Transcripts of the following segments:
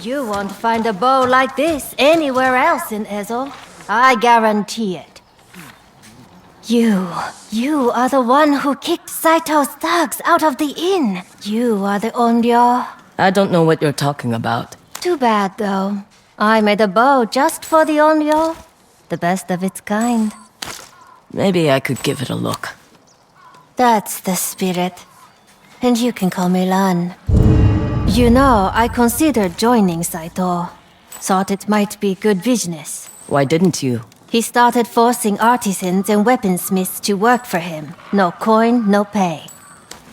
You won't find a bow like this anywhere else in Ezo. I guarantee it. You are the one who kicked Saito's thugs out of the inn. You are the Onryo. I don't know what you're talking about. Too bad, though. I made a bow just for the Onryo. The best of its kind. Maybe I could give it a look. That's the spirit. And you can call me Lan. You know, I considered joining Saito. Thought it might be good business. Why didn't you? He started forcing artisans and weaponsmiths to work for him. No coin, no pay.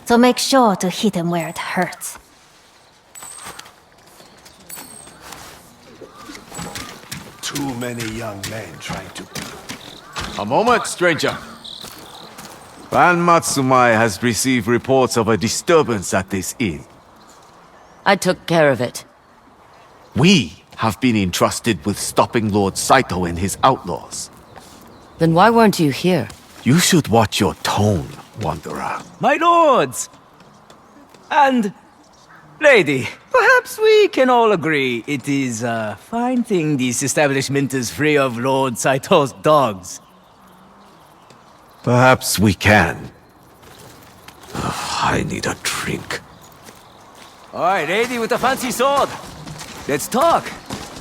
So make sure to hit him where it hurts. Too many young men trying to... A moment, stranger. Ban Matsumai has received reports of a disturbance at this inn. I took care of it. We have been entrusted with stopping Lord Saito and his outlaws. Then why weren't you here? You should watch your tone, Wanderer. My lords! And... lady, perhaps we can all agree it is a fine thing this establishment is free of Lord Saito's dogs. Perhaps we can. I need a drink. Alright, lady with the fancy sword. Let's talk.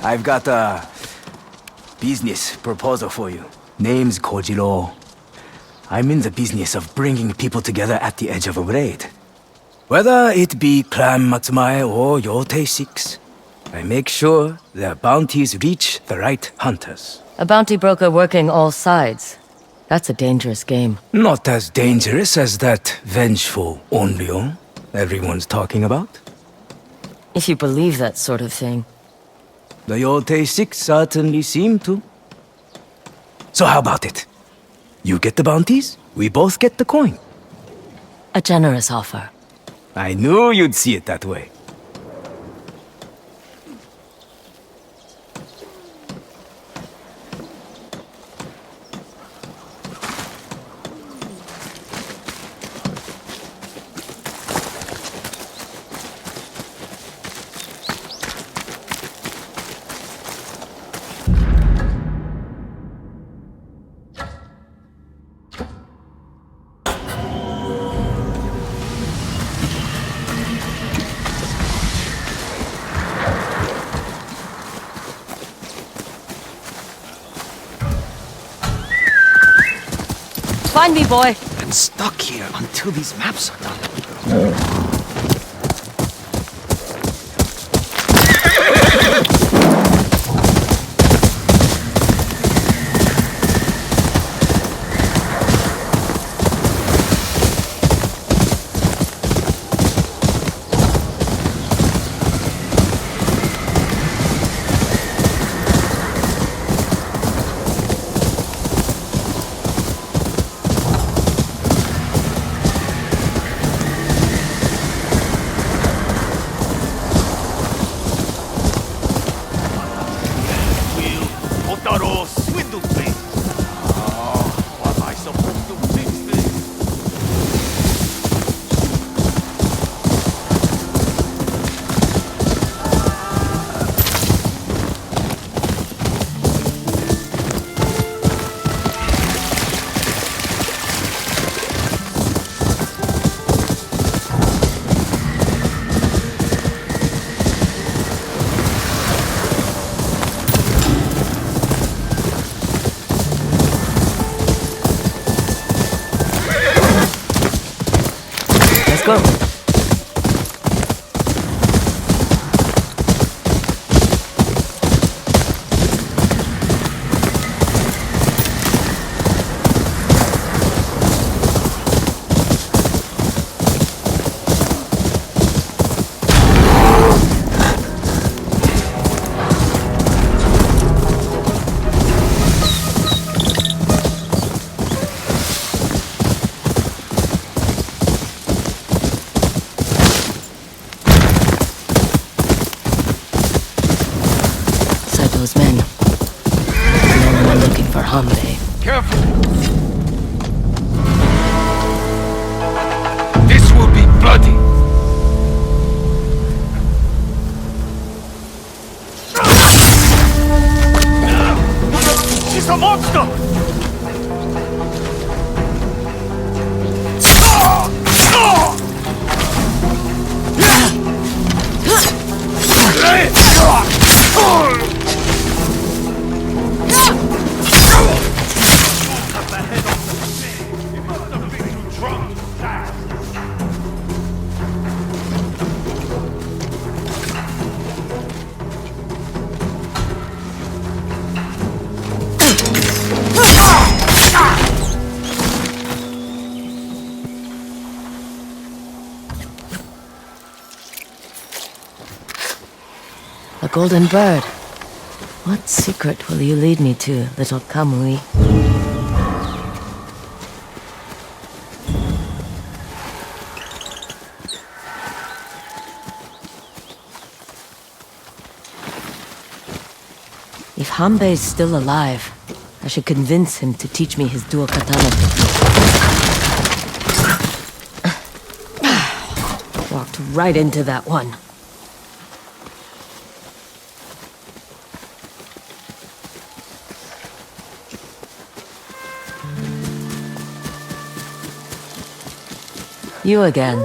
I've got a business proposal for you. Name's Kojiro. I'm in the business of bringing people together at the edge of a raid. Whether it be Clan Matsumai or Yotei 6, I make sure their bounties reach the right hunters. A bounty broker working all sides. That's a dangerous game. Not as dangerous as that vengeful Onryo everyone's talking about. If you believe that sort of thing. The Yotei 6 certainly seem to. So how about it? You get the bounties, we both get the coin. A generous offer. I knew you'd see it that way. Find me, boy! I'm stuck here until these maps are done. A golden bird. What secret will you lead me to, little Kamui? If Hanbei is still alive, I should convince him to teach me his dual katana technique. Walked right into that one. You again.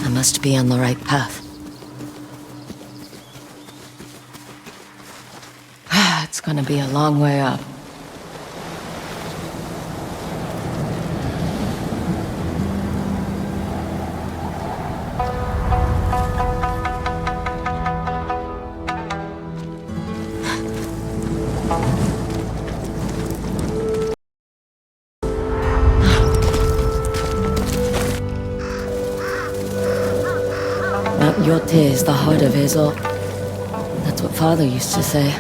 I must be on the right path. It's gonna be a long way up. Mount Yotei is the heart of Ezo. That's what Father used to say.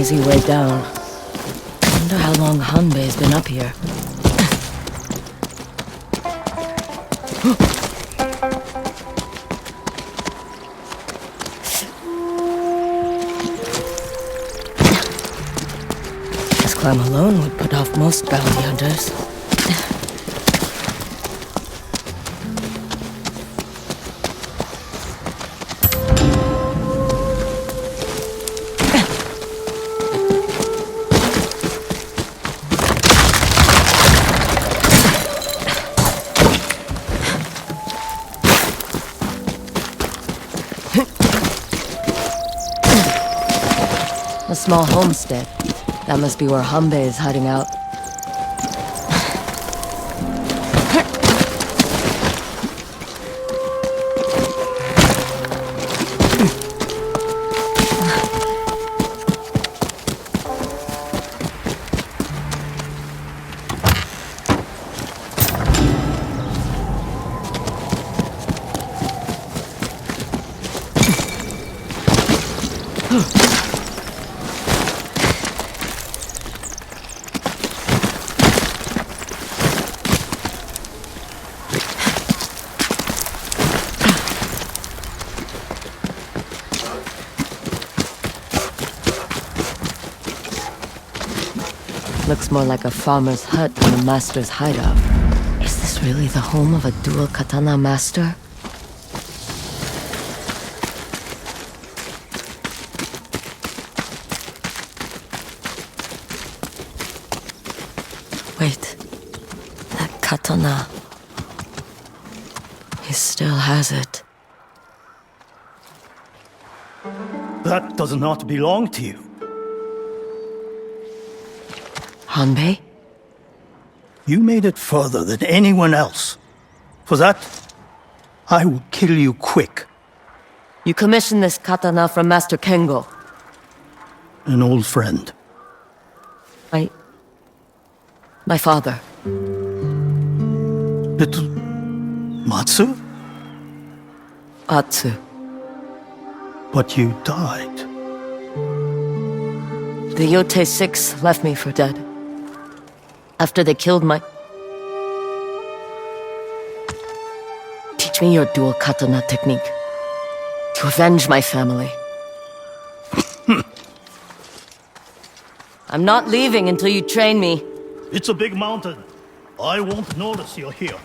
Easy way down. Wonder how long Hanbei's been up here. This climb alone would put off most bounty hunters. A small homestead. That must be where Hanbei is hiding out. Looks more like a farmer's hut than a master's hideout. Is this really the home of a dual katana master? Wait, that katana. He still has it. That does not belong to you. Hanbei? You made it further than anyone else. For that, I will kill you quick. You commissioned this katana from Master Kengo. An old friend. My father. Little Matsu? Atsu. But you died. The Yotei 6 left me for dead. After they killed my... Teach me your dual katana technique. To avenge my family. I'm not leaving until you train me. It's a big mountain. I won't notice you're here.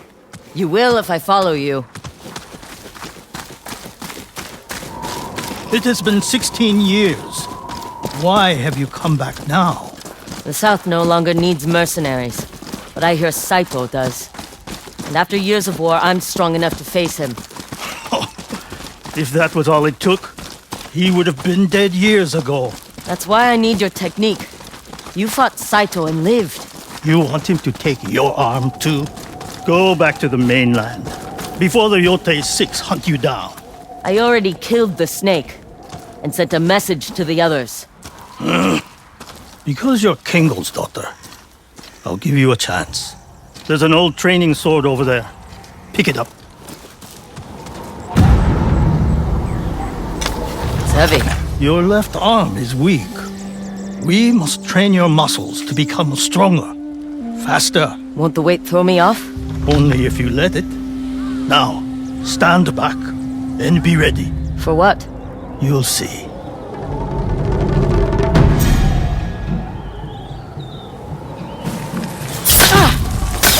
You will if I follow you. It has been 16 years. Why have you come back now? The South no longer needs mercenaries, but I hear Saito does. And after years of war, I'm strong enough to face him. If that was all it took, he would have been dead years ago. That's why I need your technique. You fought Saito and lived. You want him to take your arm too? Go back to the mainland, before the Yotei 6 hunt you down. I already killed the snake, and sent a message to the others. Because you're Kengo's daughter, I'll give you a chance. There's an old training sword over there. Pick it up. It's heavy. Your left arm is weak. We must train your muscles to become stronger, faster. Won't the weight throw me off? Only if you let it. Now, stand back and be ready. For what? You'll see.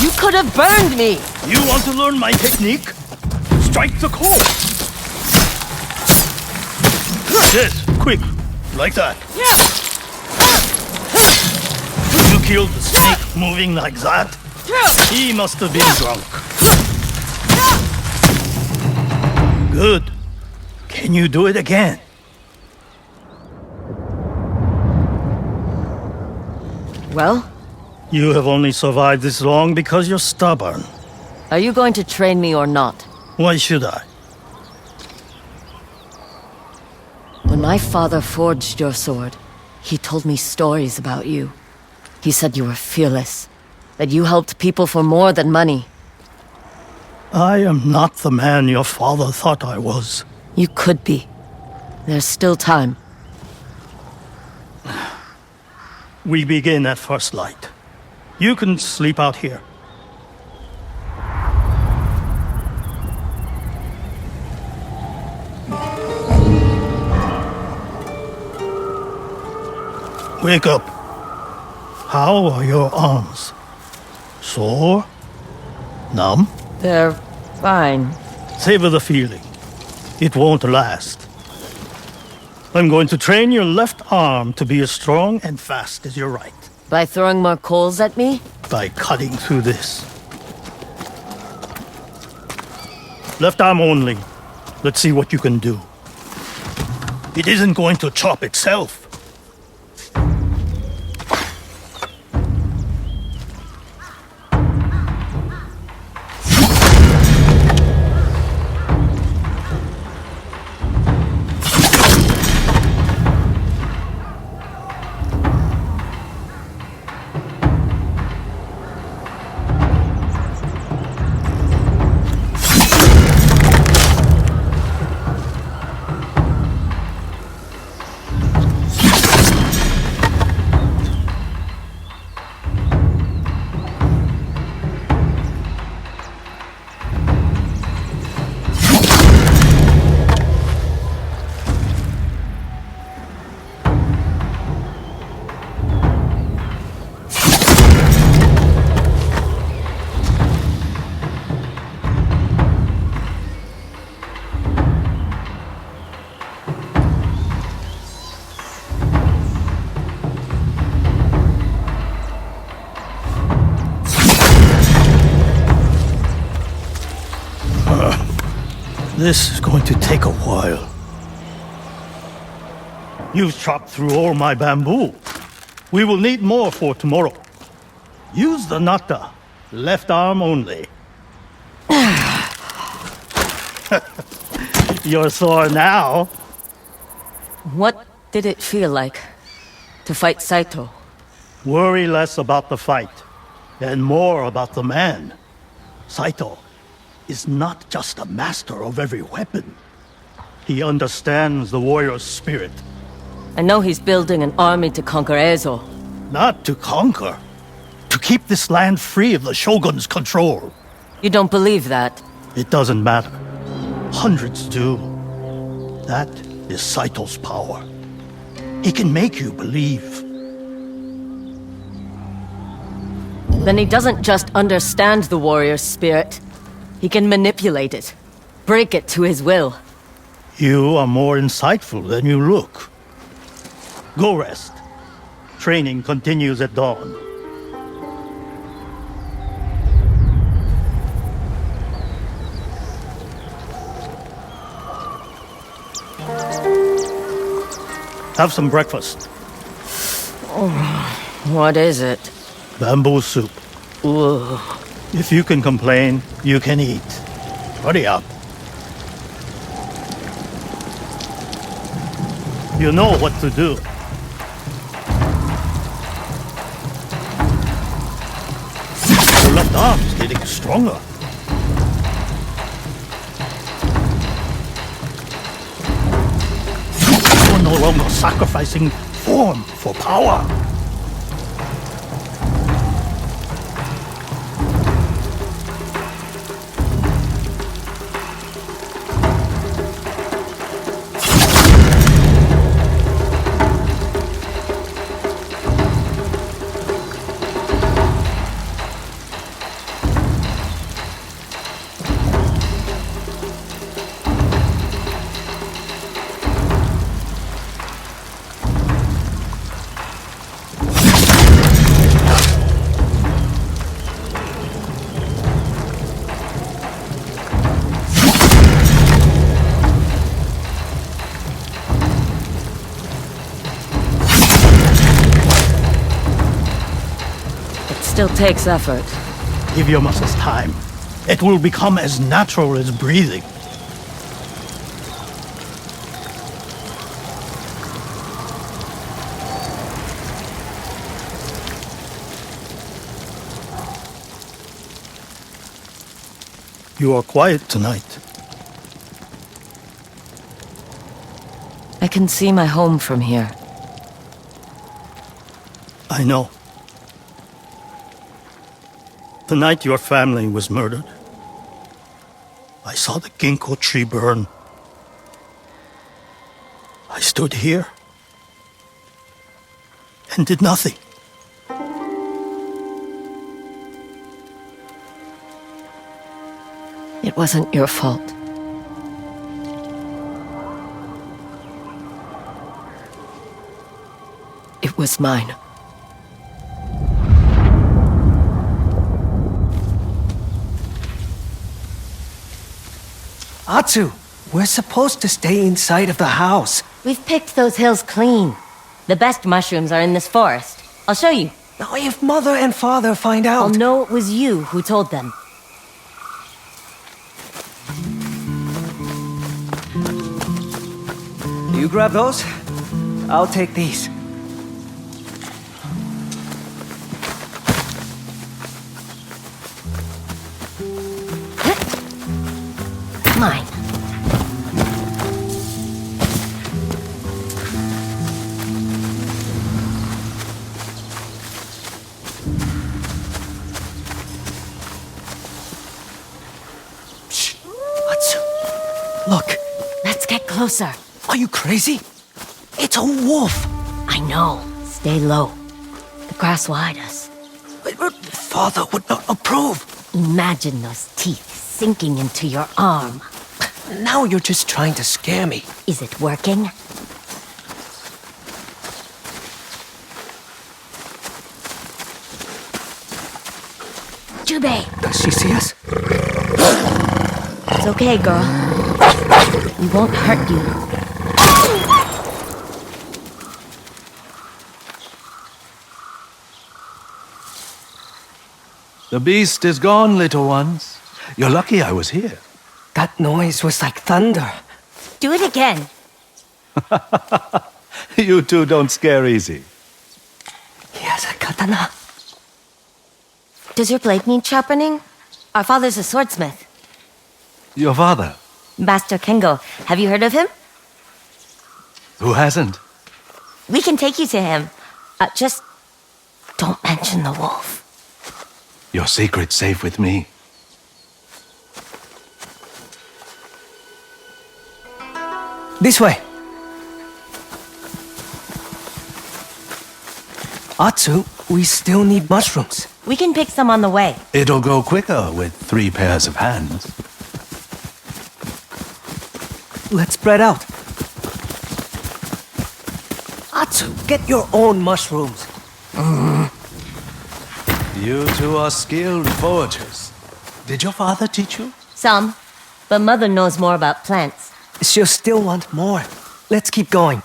You could have burned me! You want to learn my technique? Strike the core. Yes, quick, like that. You killed the snake moving like that? He must have been drunk. Good. Can you do it again? Well, You have only survived this long because you're stubborn. are you going to train me or not? Why should I? When my father forged your sword, he told me stories about you. He said you were fearless, that you helped people for more than money. I am not the man your father thought I was. You could be. There's still time. We begin at first light. You can sleep out here. Wake up. How are your arms? Sore? Numb? They're fine. Savor the feeling. It won't last. I'm going to train your left arm to be as strong and fast as your right. By throwing more coals at me? By cutting through this. Left arm only. Let's see what you can do. It isn't going to chop itself. This is going to take a while. You've chopped through all my bamboo. We will need more for tomorrow. Use the nata. Left arm only. You're sore now. What did it feel like to fight Saito? Worry less about the fight and more about the man. Saito is not just a master of every weapon. He understands the warrior's spirit. I know he's building an army to conquer Ezo. Not to conquer. To keep this land free of the Shogun's control. You don't believe that? It doesn't matter. Hundreds do. That is Saito's power. He can make you believe. Then he doesn't just understand the warrior's spirit. He can manipulate it. Break it to his will. You are more insightful than you look. Go rest. Training continues at dawn. Have some breakfast. What is it? Bamboo soup. Ugh. If you can complain, you can eat. Hurry up. You know what to do. Your left arm's getting stronger. You're no longer sacrificing form for power. Still takes effort. Give your muscles time. It will become as natural as breathing. You are quiet tonight. I can see my home from here. I know. The night your family was murdered, I saw the ginkgo tree burn. I stood here and did nothing. It wasn't your fault. It was mine. Atsu, we're supposed to stay inside of the house. We've picked those hills clean. The best mushrooms are in this forest. I'll show you. Now, if Mother and Father find I'll out... know it was you who told them. You grab those? I'll take these. Mine. Shh. Atsu. Look. Let's get closer. Are you crazy? It's a wolf. I know. Stay low. The grass will hide us. But Father would not approve. Imagine those teeth sinking into your arm. Now you're just trying to scare me. Is it working? Jubei! Does she see us? It's okay, girl. We won't hurt you. The beast is gone, little ones. You're lucky I was here. That noise was like thunder. Do it again. You two don't scare easy. He has a katana. Does your blade need sharpening? Our father's a swordsmith. Your father? Master Kengo. Have you heard of him? Who hasn't? We can take you to him. Just don't mention the wolf. Your secret's safe with me. This way. Atsu, we still need mushrooms. We can pick some on the way. It'll go quicker with 3 pairs of hands. Let's spread out. Atsu, get your own mushrooms. You two are skilled foragers. Did your father teach you? Some, but Mother knows more about plants. She'll still want more. Let's keep going.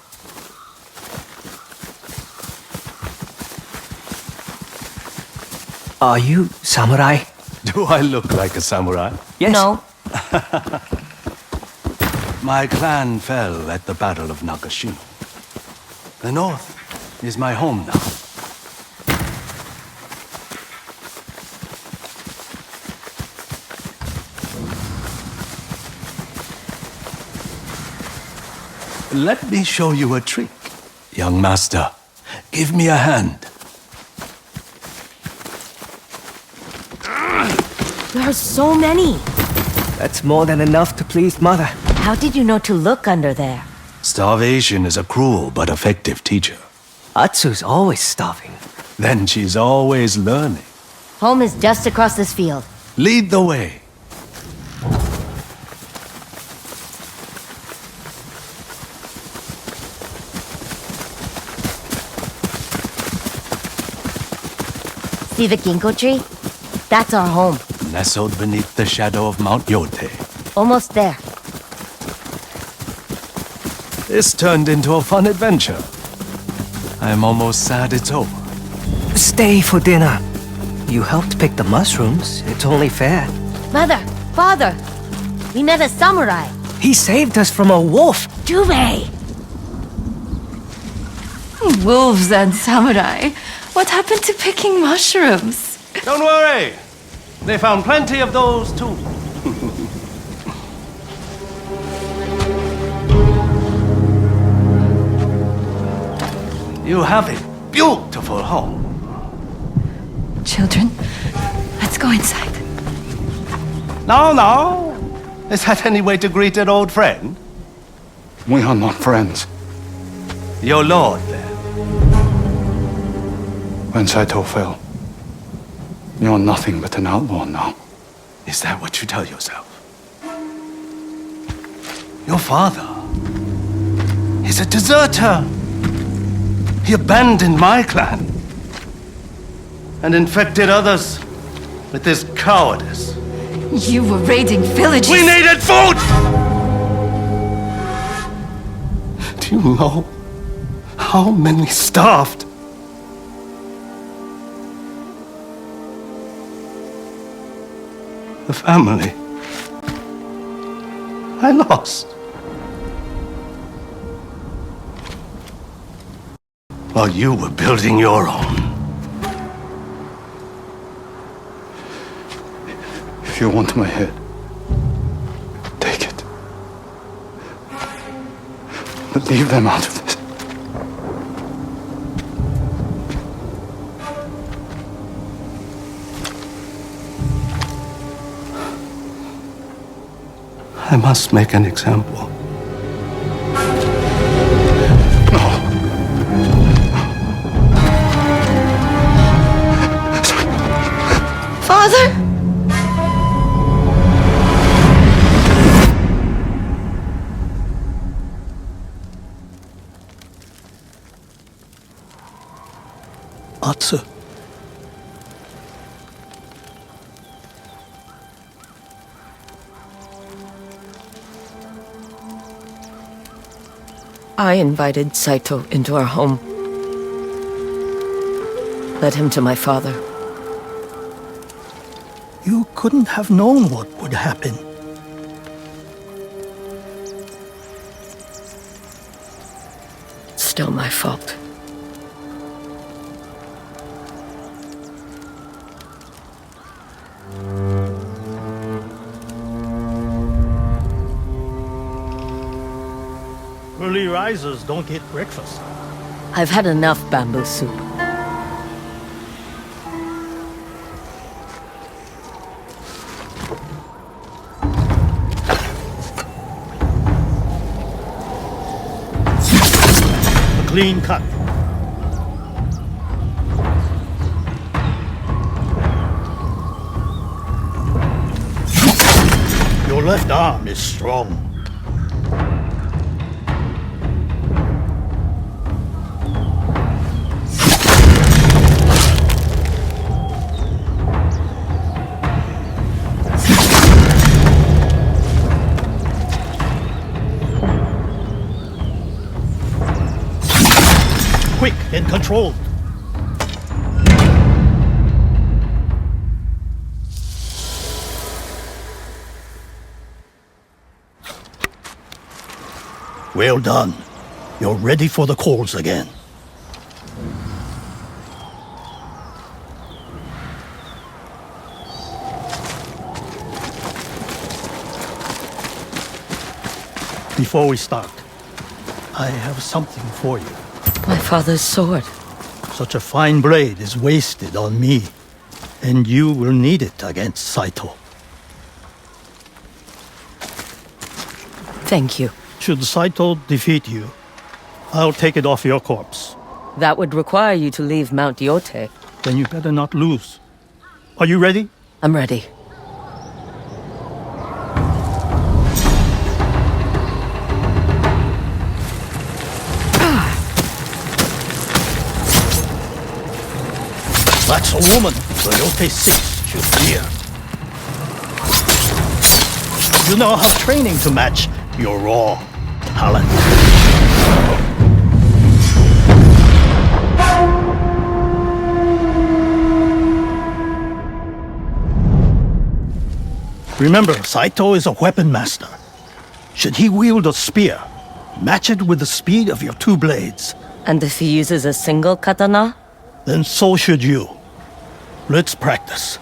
Are you samurai? Do I look like a samurai? Yes. No. My clan fell at the Battle of Nagashino. The North is my home now. Let me show you a trick, young master. Give me a hand. There are so many. That's more than enough to please Mother. How did you know to look under there? Starvation is a cruel but effective teacher. Atsu's always starving. Then she's always learning. Home is just across this field. Lead the way. See the ginkgo tree? That's our home. Nestled beneath the shadow of Mount Yotei. Almost there. This turned into a fun adventure. I'm almost sad it's over. Stay for dinner. You helped pick the mushrooms. It's only fair. Mother, father, we met a samurai. He saved us from a wolf. Yotei! Wolves and samurai. What happened to picking mushrooms? Don't worry. They found plenty of those too. You have a beautiful home. Children, let's go inside. No. Is that any way to greet an old friend? We are not friends. Your lord, then. When Saito fell, you're nothing but an outlaw now. Is that what you tell yourself? Your father is a deserter. He abandoned my clan and infected others with his cowardice. You were raiding villages. We needed food! Do you know how many starved? The family I lost. While you were building your own. If you want my head, take it. But leave them out of this. I must make an example. Father? Atsu. I invited Saito into our home. Led him to my father. You couldn't have known what would happen. Still my fault. Early risers don't get breakfast. I've had enough bamboo soup. A clean cut. Your left arm is strong. Quick and controlled. Well done. You're ready for the calls again. Before we start, I have something for you. My father's sword. Such a fine blade is wasted on me, and you will need it against Saito. Thank you. Should Saito defeat you, I'll take it off your corpse. That would require you to leave Mount Yotei. Then you better not lose. Are you ready? I'm ready. That's a woman the Yotei 6 should fear. You now have training to match your raw talent. Remember, Saito is a weapon master. Should he wield a spear, match it with the speed of your two blades. And if he uses a single katana? Then so should you. Let's practice.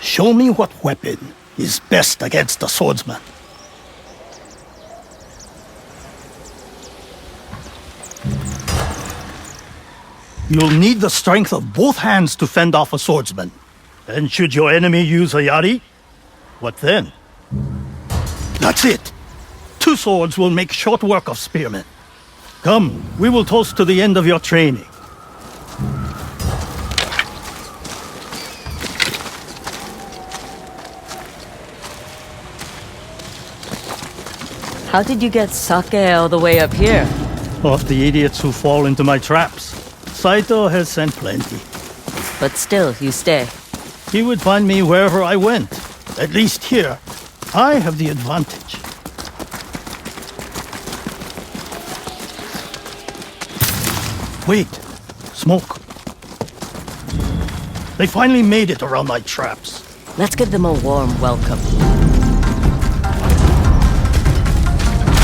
Show me what weapon is best against a swordsman. You'll need the strength of both hands to fend off a swordsman. And should your enemy use a yari, what then? That's it. Two swords will make short work of spearmen. Come, we will toast to the end of your training. How did you get sake all the way up here? Off the idiots who fall into my traps. Saito has sent plenty. But still, you stay. He would find me wherever I went. At least here, I have the advantage. Wait, smoke. They finally made it around my traps. Let's give them a warm welcome.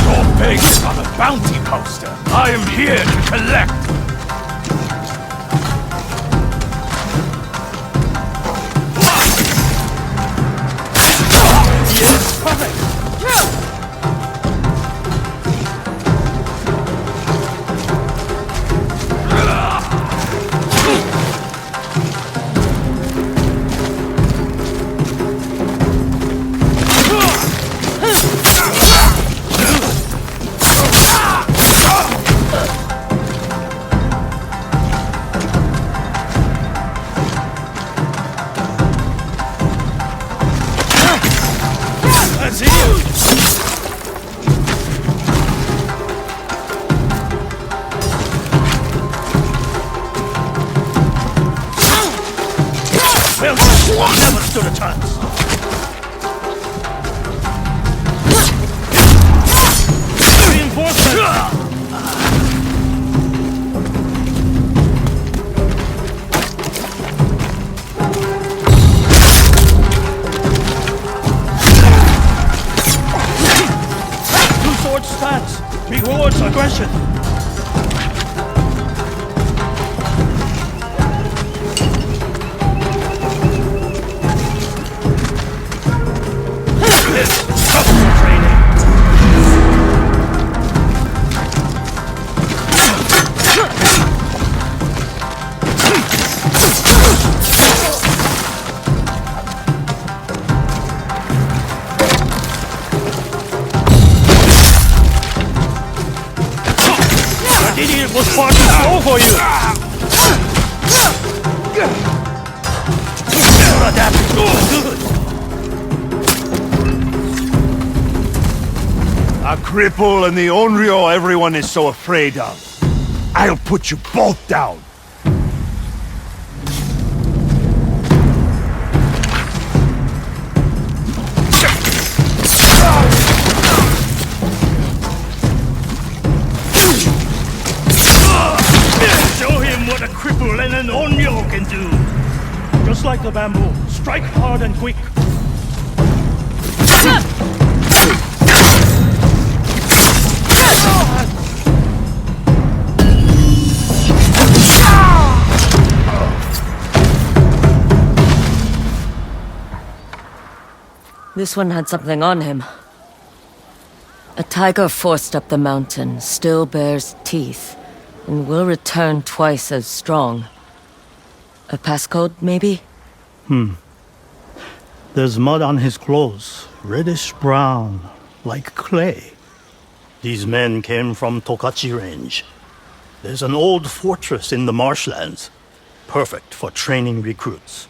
Your face is on a bounty poster. I am here to collect. Yes, perfect. Never stood a chance. Reinforcement! position. Tough training. That idiot was far too slow for you. You're adapting. Good. A cripple and the Onryo everyone is so afraid of. I'll put you both down. Show him what a cripple and an Onryo can do. Just like the bamboo, strike hard and quick. This one had something on him. A tiger forced up the mountain still bears teeth, and will return twice as strong. A passcode, maybe? There's mud on his clothes, reddish brown, like clay. These men came from Tokachi Range. There's an old fortress in the marshlands, perfect for training recruits.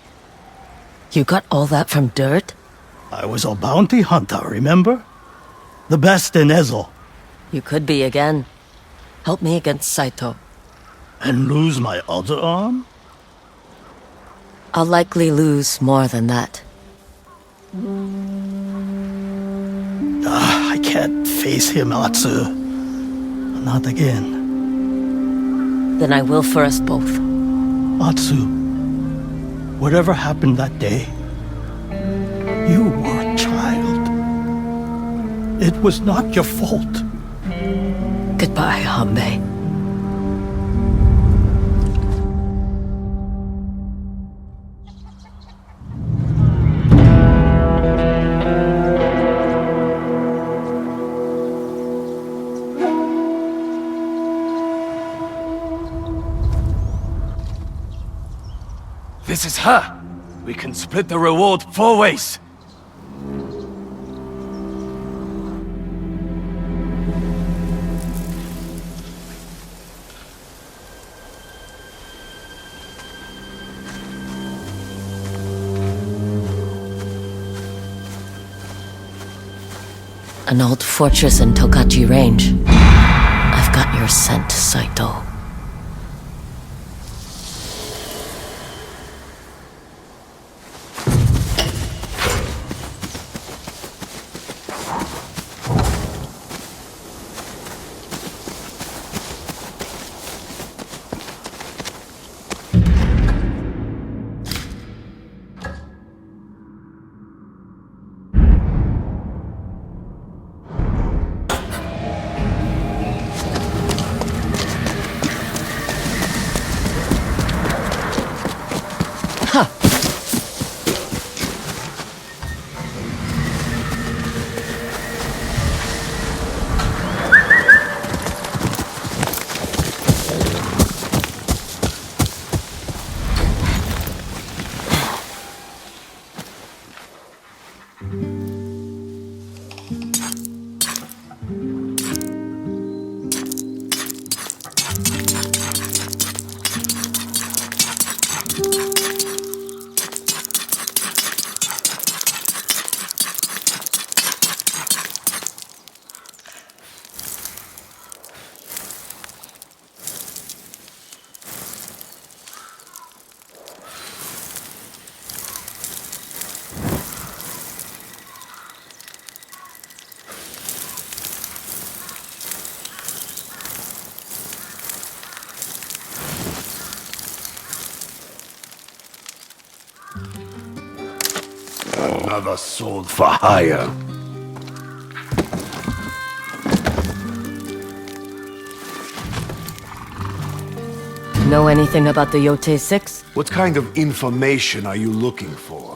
You got all that from dirt? I was a bounty hunter, remember? The best in Ezo. You could be again. Help me against Saito. And lose my other arm? I'll likely lose more than that. I can't face him, Atsu. Not again. Then I will for us both. Atsu, whatever happened that day, you were a child. It was not your fault. Goodbye, Hanbei. This is her. We can split the reward 4 ways. An old fortress in Tokachi Range. I've got your scent, Saito. Another sword for hire. Know anything about the Yotei 6? What kind of information are you looking for?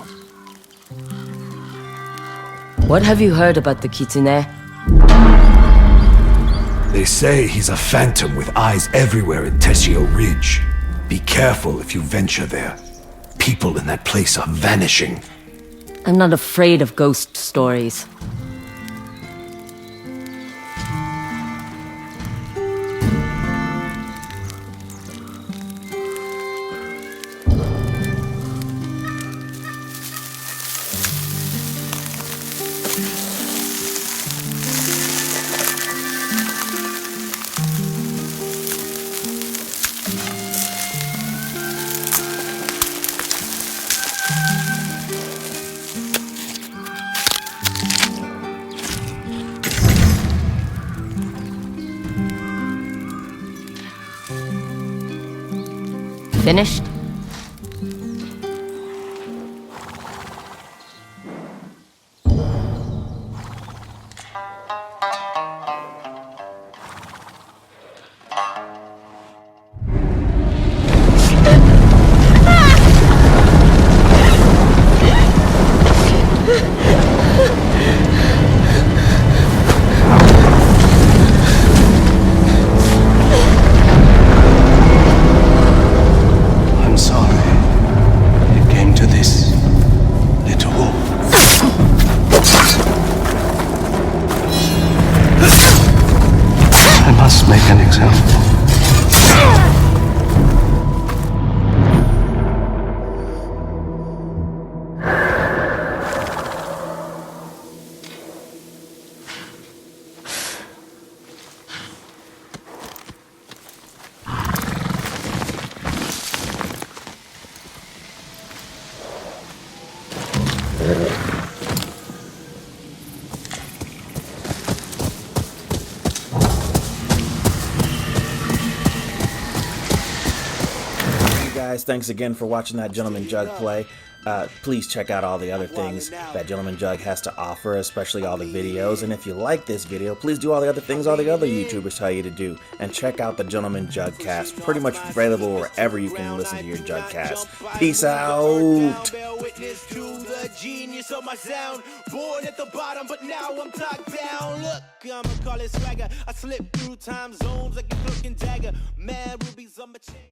What have you heard about the Kitsune? They say he's a phantom with eyes everywhere in Teshio Ridge. Be careful if you venture there. People in that place are vanishing. I'm not afraid of ghost stories. Finished? Make an example. Guys, thanks again for watching that Gentleman Jug play. Please check out all the other things that Gentleman Jug has to offer, especially all the videos. And if you like this video, please do all the other things all the other YouTubers tell you to do. And check out the Gentleman Jug cast, pretty much available wherever you can listen to your Jug cast. Peace out. Genius of my sound, born at the bottom, but now I'm top down. Look, I'ma call it swagger. I slip through time zones like a cloak and dagger. Mad rubies on my chain.